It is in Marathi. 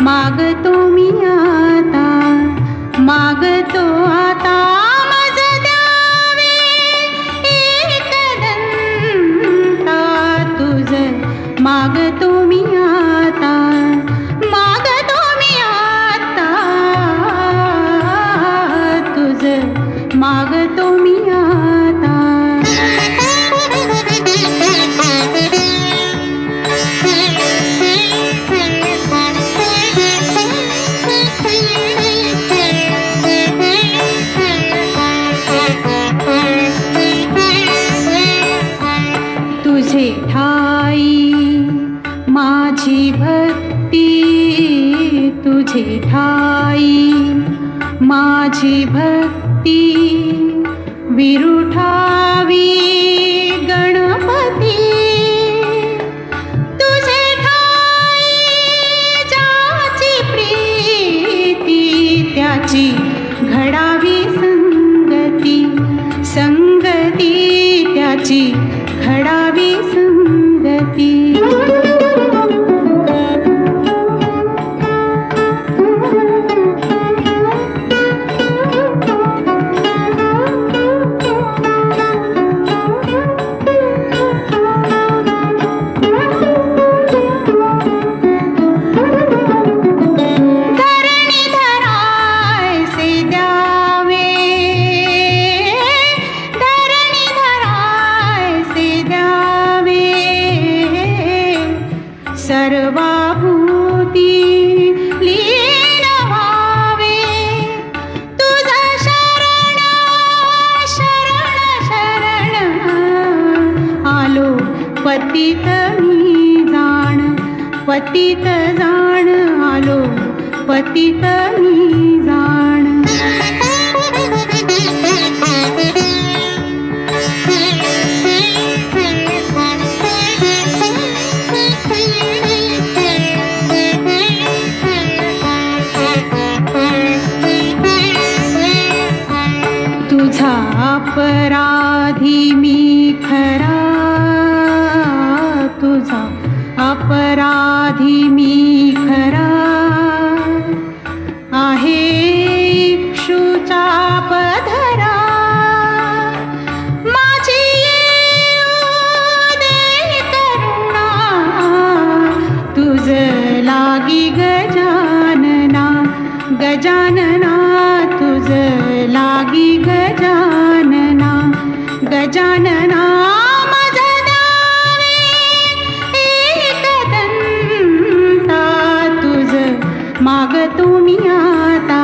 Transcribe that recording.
मागतो मी आता, मागतो आता मज द्यावे एकदंता तुझ, मागतो मी आता, मागतो मी आता तुझ, मागतो मी आता. तुझे ठाई माझी भक्ती, तुझे ठाई माझी भक्ती, विरुठावी गणपती. तुझे ठाई ज्याची प्रीती, त्याची घडावी संगती, संगती त्याची घडावी संगती. सर्वाभूती लीन व्हावे, तुझा शरण शरण शरण आलो पतित मी जाण, पतित जाण आलो पतित मी जाण. तुझा अपराधी मी खरा, तुझा अपराधी मी खरा, आहे इक्षुचा पधरा. माझी येऊ दे करुणा, तुझ लागी गजानना, गजानना तुझ लागी गजानना, गजानना मज द्यावे एकदंता तुझ, मागतो मी आता,